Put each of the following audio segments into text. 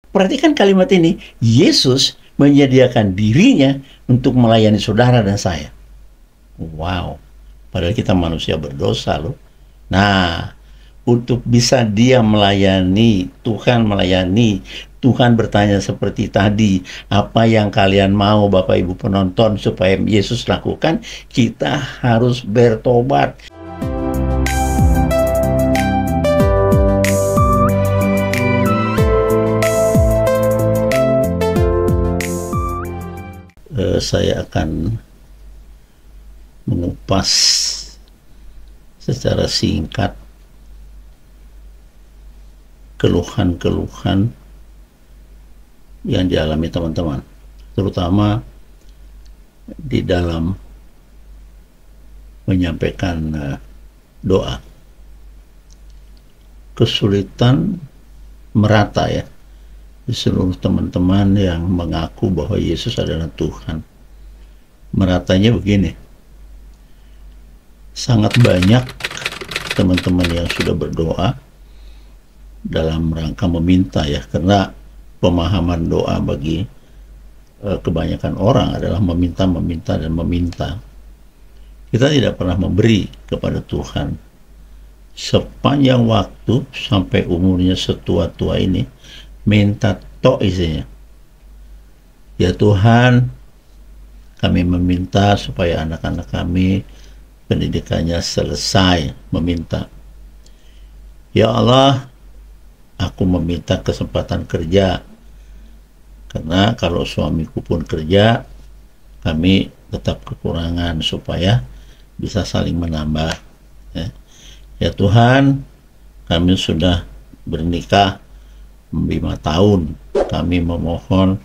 Perhatikan kalimat ini, Yesus menyediakan dirinya untuk melayani saudara dan saya. Wow, padahal kita manusia berdosa loh. Nah, untuk bisa dia melayani, Tuhan bertanya seperti tadi, apa yang kalian mau Bapak Ibu penonton supaya Yesus lakukan? Kita harus bertobat. Saya akan mengupas secara singkat keluhan-keluhan yang dialami teman-teman, terutama di dalam menyampaikan doa. Kesulitan merata ya di seluruh teman-teman yang mengaku bahwa Yesus adalah Tuhan. Meratanya begini, sangat banyak teman-teman yang sudah berdoa dalam rangka meminta ya, karena pemahaman doa bagi kebanyakan orang adalah meminta dan meminta. Kita tidak pernah memberi kepada Tuhan. Sepanjang waktu sampai umurnya setua-tua ini, minta tok isinya. Ya Tuhan, kami meminta supaya anak-anak kami pendidikannya selesai, meminta. Ya Allah, aku meminta kesempatan kerja, karena kalau suamiku pun kerja, kami tetap kekurangan supaya bisa saling menambah. Ya Tuhan, kami sudah bernikah 5 tahun, kami memohon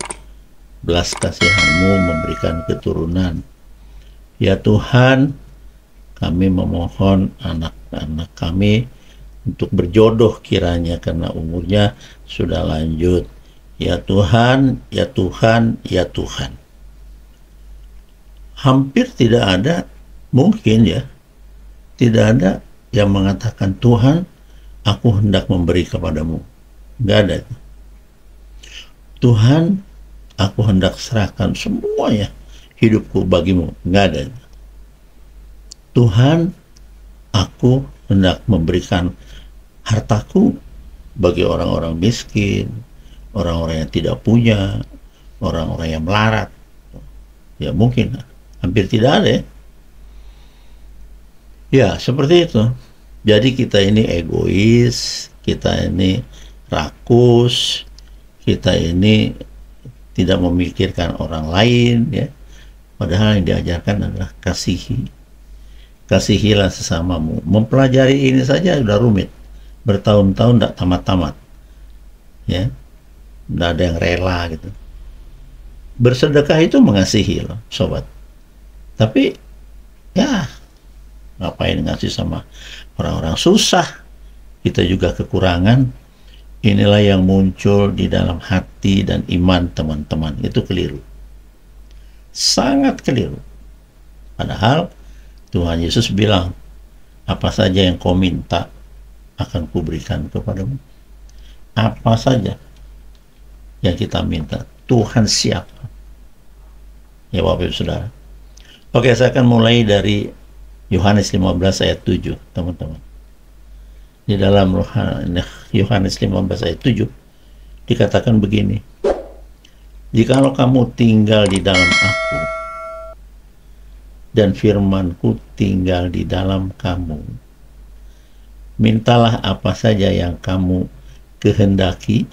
belas kasihan-Mu memberikan keturunan. Ya Tuhan, kami memohon anak-anak kami untuk berjodoh kiranya karena umurnya sudah lanjut. Ya Tuhan, ya Tuhan, ya Tuhan. Hampir tidak ada, mungkin ya, tidak ada yang mengatakan, Tuhan, aku hendak memberi kepadamu. Nggak ada. Tuhan, aku hendak serahkan semuanya hidupku bagimu. Nggak ada. Tuhan, aku hendak memberikan hartaku bagi orang-orang miskin, orang-orang yang tidak punya, orang-orang yang melarat. Ya mungkin, hampir tidak ada ya. Ya, seperti itu. Jadi kita ini egois, kita ini rakus, kita ini tidak memikirkan orang lain ya. Padahal yang diajarkan adalah kasihi. Kasihilah sesamamu. Mempelajari ini saja sudah rumit. Bertahun-tahun tidak tamat-tamat. Ya. Tidak ada yang rela gitu. Bersedekah itu mengasihi loh, sobat. Tapi ya ngapain ngasih sama orang-orang susah? Kita juga kekurangan. Inilah yang muncul di dalam hati dan iman teman-teman. Itu keliru. Sangat keliru. Padahal Tuhan Yesus bilang, apa saja yang kau minta akan kuberikan kepadamu. Apa saja yang kita minta, Tuhan siap. Ya Bapak Ibu Saudara. Oke, saya akan mulai dari Yohanes 15 ayat 7, teman-teman. Di dalam Yohanes 15 ayat 7 dikatakan begini, jikalau kamu tinggal di dalam aku dan firmanku tinggal di dalam kamu, mintalah apa saja yang kamu kehendaki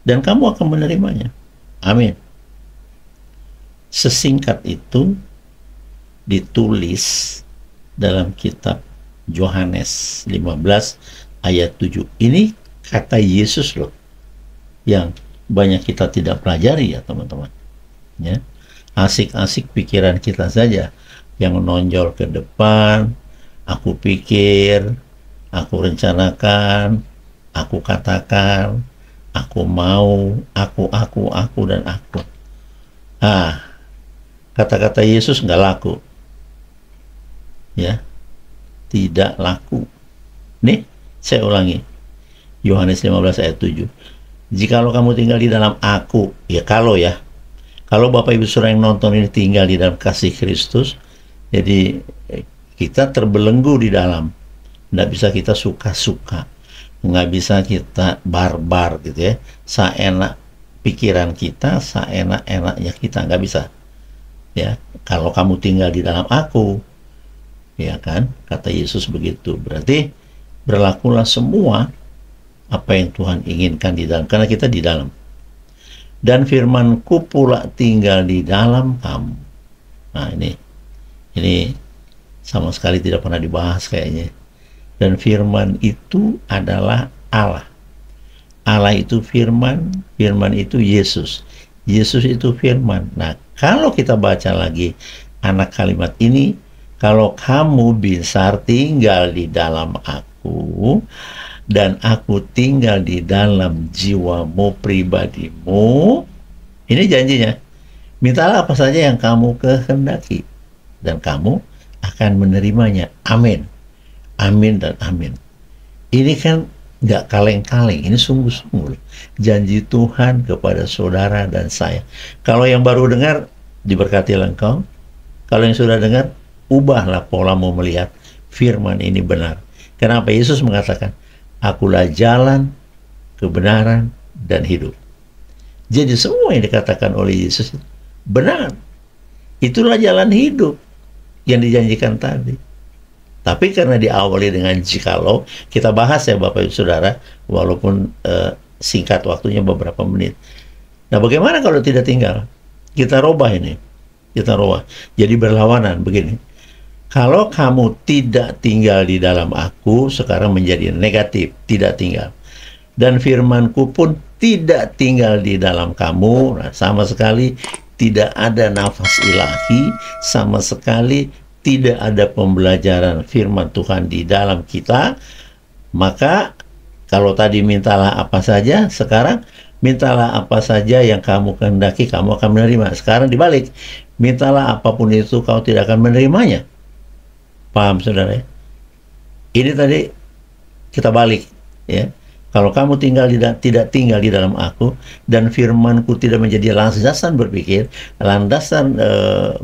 dan kamu akan menerimanya. Amin. Sesingkat itu ditulis dalam kitab Yohanes 15 ayat 7. Ini kata Yesus loh, yang banyak kita tidak pelajari ya teman-teman. Ya, asik-asik pikiran kita saja yang menonjol ke depan. Aku pikir, aku rencanakan, aku katakan, aku mau, aku dan aku. Kata-kata Yesus nggak laku. Ya, tidak laku. Nih, saya ulangi. Yohanes 15 ayat 7. Jikalau kamu tinggal di dalam aku, ya kalau Bapak Ibu Saudara yang nonton ini tinggal di dalam kasih Kristus, jadi kita terbelenggu di dalam. Nggak bisa kita suka-suka, nggak bisa kita barbar gitu ya, seenak pikiran kita, seenak-enaknya kita, nggak bisa. Ya, kalau kamu tinggal di dalam aku, ya kan, kata Yesus begitu. Berarti berlakulah semua apa yang Tuhan inginkan di dalam, karena kita di dalam. Dan firman-Ku pula tinggal di dalam kamu. Nah, ini sama sekali tidak pernah dibahas kayaknya. Dan firman itu adalah Allah. Allah itu firman, firman itu Yesus. Yesus itu firman. Nah, kalau kita baca lagi anak kalimat ini, kalau kamu bisa tinggal di dalam aku, dan aku tinggal di dalam jiwamu, pribadimu, ini janjinya. Mintalah apa saja yang kamu kehendaki, dan kamu akan menerimanya. Amin. Amin dan amin. Ini kan nggak kaleng-kaleng, ini sungguh-sungguh janji Tuhan kepada saudara dan saya. Kalau yang baru dengar, diberkatilah engkau. Kalau yang sudah dengar, ubahlah polamu melihat firman ini benar. Kenapa? Yesus mengatakan, akulah jalan, kebenaran, dan hidup. Jadi semua yang dikatakan oleh Yesus benar. Itulah jalan hidup yang dijanjikan tadi. Tapi karena diawali dengan jikalau, kita bahas ya Bapak Ibu Saudara, walaupun singkat waktunya beberapa menit. Nah, bagaimana kalau tidak tinggal? Kita robah ini. Kita robah. Jadi berlawanan begini. Kalau kamu tidak tinggal di dalam aku, sekarang menjadi negatif, tidak tinggal. Dan firman-Ku pun tidak tinggal di dalam kamu. Nah, sama sekali tidak ada nafas ilahi, sama sekali tidak ada pembelajaran firman Tuhan di dalam kita. Maka kalau tadi mintalah apa saja, sekarang mintalah apa saja yang kamu kehendaki, kamu akan menerima. Sekarang dibalik, mintalah apapun itu, kau tidak akan menerimanya. Paham saudara? Ini tadi kita balik ya. Kalau kamu tidak tinggal di dalam aku, dan firman-Ku tidak menjadi landasan berpikir, landasan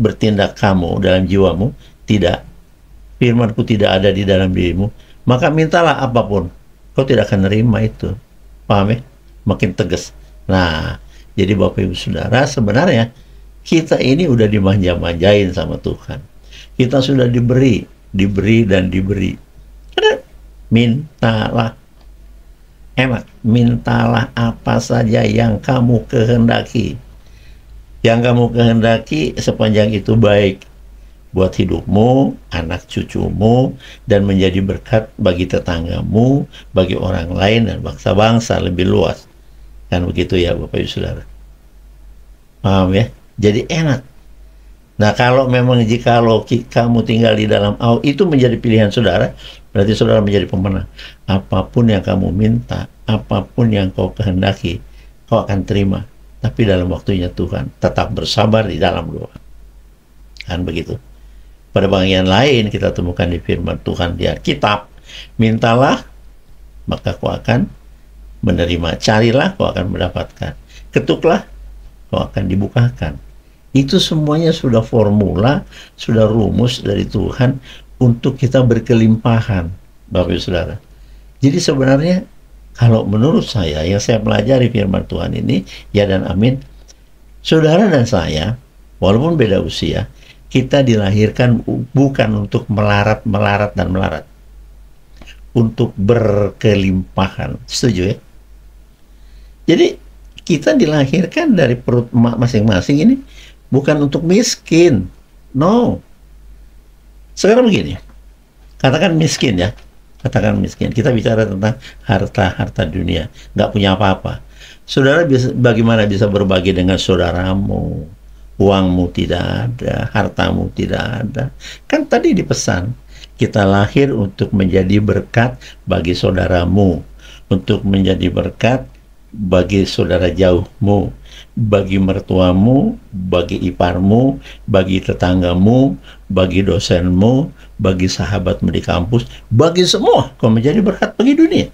bertindak kamu dalam jiwamu, tidak, firman-Ku tidak ada di dalam dirimu, maka mintalah apapun, kau tidak akan nerima itu. Paham ya? Makin tegas. Nah, jadi Bapak Ibu Saudara, sebenarnya kita ini udah dimanja-manjain sama Tuhan. Kita sudah diberi dan diberi. Karena mintalah. Enak, mintalah apa saja yang kamu kehendaki. Yang kamu kehendaki sepanjang itu baik buat hidupmu, anak cucumu, dan menjadi berkat bagi tetanggamu, bagi orang lain, dan bangsa-bangsa lebih luas. Kan begitu ya Bapak Ibu Saudara. Paham ya? Jadi enak. Nah, kalau memang jikalau kamu tinggal di dalam Allah, itu menjadi pilihan saudara, berarti saudara menjadi pemenang. Apapun yang kamu minta, apapun yang kau kehendaki, kau akan terima. Tapi dalam waktunya Tuhan, tetap bersabar di dalam doa. Kan begitu. Pada bagian lain kita temukan di firman Tuhan di Alkitab, mintalah, maka kau akan menerima. Carilah, kau akan mendapatkan. Ketuklah, kau akan dibukakan. Itu semuanya sudah formula, sudah rumus dari Tuhan untuk kita berkelimpahan, Bapak Ibu Saudara. Jadi sebenarnya kalau menurut saya, yang saya pelajari firman Tuhan ini, ya dan amin, saudara dan saya, walaupun beda usia, kita dilahirkan bukan untuk melarat, untuk berkelimpahan. Setuju ya? Jadi kita dilahirkan dari perut emak masing-masing ini bukan untuk miskin. No. Sekarang begini. Katakan miskin ya. Katakan miskin. Kita bicara tentang harta dunia. Nggak punya apa-apa. Saudara bagaimana bisa berbagi dengan saudaramu? Uangmu tidak ada. Hartamu tidak ada. Kan tadi dipesan. Kita lahir untuk menjadi berkat bagi saudaramu. Untuk menjadi berkat bagi saudara jauhmu, bagi mertuamu, bagi iparmu, bagi tetanggamu, bagi dosenmu, bagi sahabatmu di kampus, bagi semua kau menjadi berkat bagi dunia.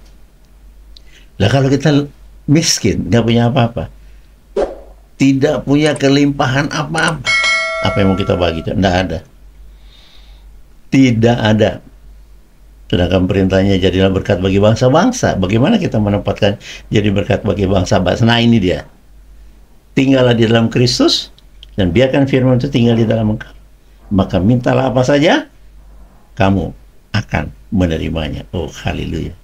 Nah, kalau kita miskin, nggak punya apa-apa, tidak punya kelimpahan apa-apa, apa yang mau kita bagi? Nggak ada. Tidak ada. Sedangkan perintahnya jadilah berkat bagi bangsa-bangsa. Bagaimana kita menempatkan jadi berkat bagi bangsa-bangsa? Nah, ini dia. Tinggallah di dalam Kristus, dan biarkan firman itu tinggal di dalam engkau. Maka mintalah apa saja, kamu akan menerimanya. Oh, haleluya.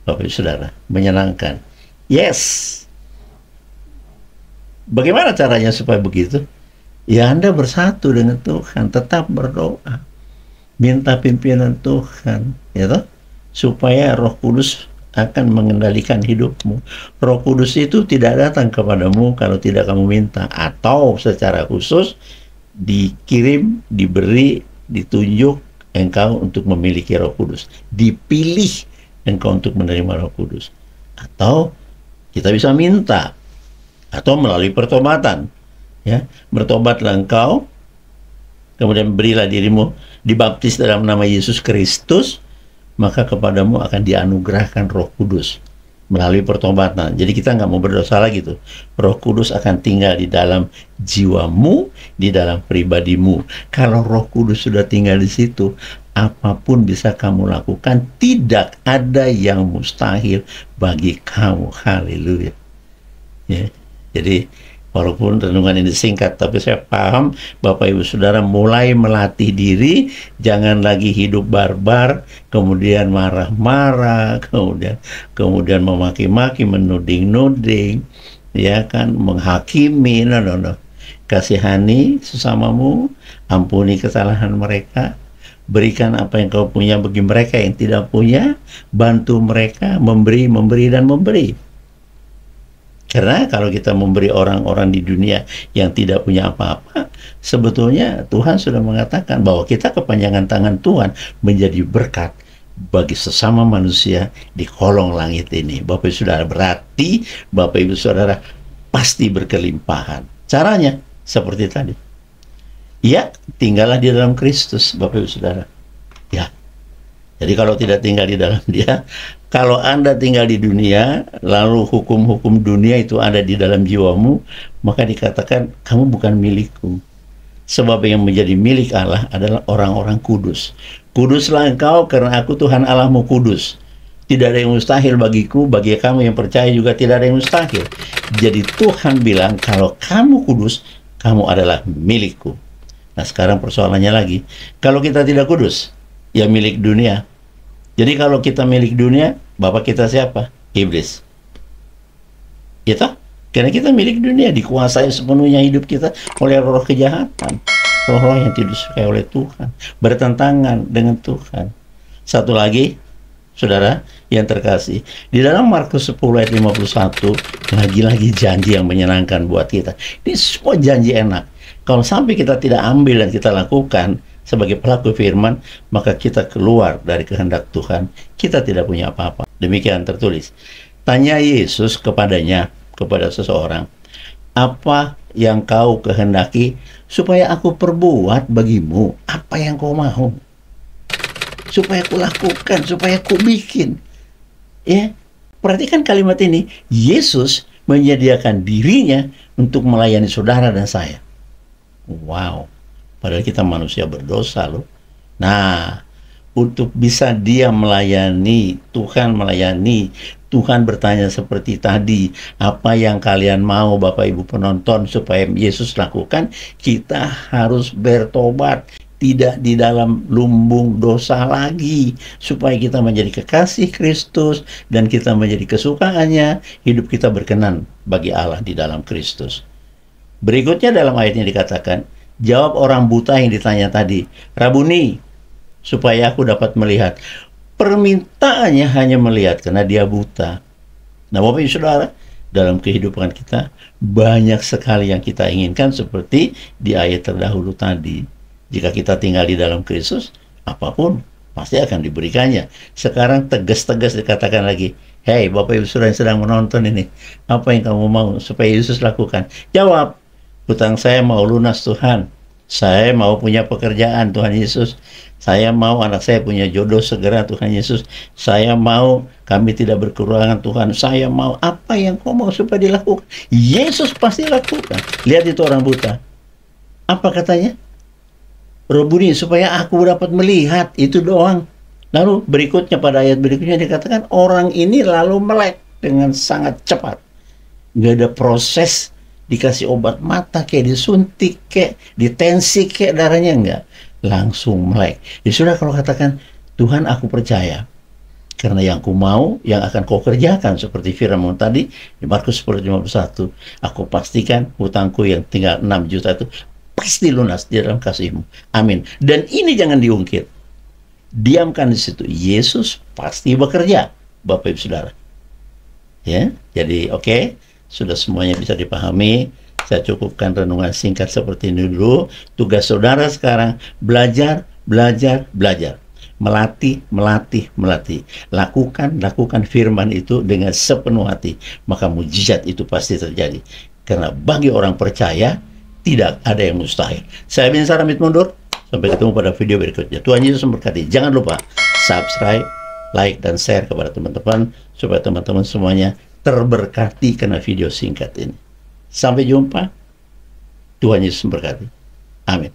Bapak Ibu Saudara, menyenangkan. Yes. Bagaimana caranya supaya begitu? Ya, Anda bersatu dengan Tuhan, tetap berdoa, minta pimpinan Tuhan, ya toh? Supaya Roh Kudus akan mengendalikan hidupmu. Roh Kudus itu tidak datang kepadamu kalau tidak kamu minta, atau secara khusus dikirim, diberi, ditunjuk engkau untuk memiliki Roh Kudus, dipilih engkau untuk menerima Roh Kudus. Atau kita bisa minta, atau melalui pertobatan, ya, bertobatlah engkau, kemudian berilah dirimu dibaptis dalam nama Yesus Kristus, maka kepadamu akan dianugerahkan Roh Kudus melalui pertobatan. Jadi kita nggak mau berdosa lagi tuh. Roh Kudus akan tinggal di dalam jiwamu, di dalam pribadimu. Kalau Roh Kudus sudah tinggal di situ, apapun bisa kamu lakukan. Tidak ada yang mustahil bagi kamu. Haleluya. Ya. Jadi walaupun renungan ini singkat, tapi saya paham Bapak Ibu Saudara mulai melatih diri, jangan lagi hidup barbar, kemudian marah-marah, kemudian memaki-maki, menuding-nuding, ya kan, menghakimi. No. Kasihani sesamamu, ampuni kesalahan mereka, berikan apa yang kau punya bagi mereka yang tidak punya, bantu mereka, memberi, dan memberi. Karena kalau kita memberi orang-orang di dunia yang tidak punya apa-apa, sebetulnya Tuhan sudah mengatakan bahwa kita kepanjangan tangan Tuhan menjadi berkat bagi sesama manusia di kolong langit ini. Bapak Ibu Saudara, berarti Bapak Ibu Saudara pasti berkelimpahan. Caranya seperti tadi. Ya, tinggallah di dalam Kristus, Bapak Ibu Saudara. Ya. Jadi kalau tidak tinggal di dalam Dia, kalau Anda tinggal di dunia, lalu hukum-hukum dunia itu ada di dalam jiwamu, maka dikatakan kamu bukan milikku. Sebab yang menjadi milik Allah adalah orang-orang kudus. Kuduslah engkau karena aku Tuhan Allahmu kudus. Tidak ada yang mustahil bagiku, bagi kamu yang percaya juga tidak ada yang mustahil. Jadi Tuhan bilang kalau kamu kudus, kamu adalah milikku. Nah sekarang persoalannya lagi, kalau kita tidak kudus, ya milik dunia. Jadi kalau kita milik dunia, bapak kita siapa? Iblis. Ya toh? Karena kita milik dunia, dikuasai sepenuhnya hidup kita oleh roh kejahatan, roh-roh yang tidak disukai oleh Tuhan, bertentangan dengan Tuhan. Satu lagi, saudara yang terkasih, di dalam Markus 10 ayat 51, lagi-lagi janji yang menyenangkan buat kita. Ini semua janji enak. Kalau sampai kita tidak ambil dan kita lakukan sebagai pelaku firman, maka kita keluar dari kehendak Tuhan. Kita tidak punya apa-apa. Demikian tertulis. Tanya Yesus kepada seseorang, apa yang kau kehendaki supaya aku perbuat bagimu? Apa yang kau mau? Supaya aku lakukan, supaya aku bikin. Ya, perhatikan kalimat ini. Yesus menyediakan dirinya untuk melayani saudara dan saya. Wow. Padahal kita manusia berdosa loh. Nah, untuk bisa dia melayani, Tuhan bertanya seperti tadi, apa yang kalian mau Bapak Ibu penonton supaya Yesus lakukan? Kita harus bertobat, tidak di dalam lumbung dosa lagi, supaya kita menjadi kekasih Kristus dan kita menjadi kesukaannya, hidup kita berkenan bagi Allah di dalam Kristus. Berikutnya dalam ayatnya dikatakan, jawab orang buta yang ditanya tadi, Rabuni, supaya aku dapat melihat. Permintaannya hanya melihat karena dia buta. Nah, Bapak Ibu Saudara, dalam kehidupan kita banyak sekali yang kita inginkan seperti di ayat terdahulu tadi. Jika kita tinggal di dalam Kristus, apapun pasti akan diberikannya. Sekarang tegas-tegas dikatakan lagi, hei Bapak Ibu Saudara yang sedang menonton ini, apa yang kamu mau supaya Yesus lakukan? Jawab, hutang saya mau lunas Tuhan. Saya mau punya pekerjaan, Tuhan Yesus. Saya mau anak saya punya jodoh segera, Tuhan Yesus. Saya mau kami tidak berkekurangan, Tuhan. Saya mau apa yang kau mau supaya dilakukan. Yesus pasti lakukan. Lihat itu orang buta. Apa katanya? Roh buni supaya aku dapat melihat, itu doang. Lalu berikutnya, pada ayat berikutnya dikatakan orang ini lalu melek dengan sangat cepat. Nggak ada proses dikasih obat mata kayak disuntik kayak ditensi kayak darahnya, enggak, langsung melek. Ya sudah, kalau katakan Tuhan aku percaya karena yang ku mau yang akan kau kerjakan, seperti firman tadi di Markus 10:51, aku pastikan hutangku yang tinggal 6 juta itu pasti lunas di dalam kasih-Mu. Amin. Dan ini jangan diungkit, diamkan di situ. Yesus pasti bekerja, Bapak Ibu Saudara. Ya, jadi oke. Sudah semuanya bisa dipahami. Saya cukupkan renungan singkat seperti ini dulu. Tugas saudara sekarang belajar, belajar, belajar. Melatih, melatih, melatih. Lakukan firman itu dengan sepenuh hati. Maka mujizat itu pasti terjadi. Karena bagi orang percaya, tidak ada yang mustahil. Saya bin Saramit mundur. Sampai ketemu pada video berikutnya. Tuhan Yesus memberkati. Jangan lupa subscribe, like, dan share kepada teman-teman. Supaya teman-teman semuanya terberkati karena video singkat ini. Sampai jumpa. Tuhan Yesus memberkati. Amin.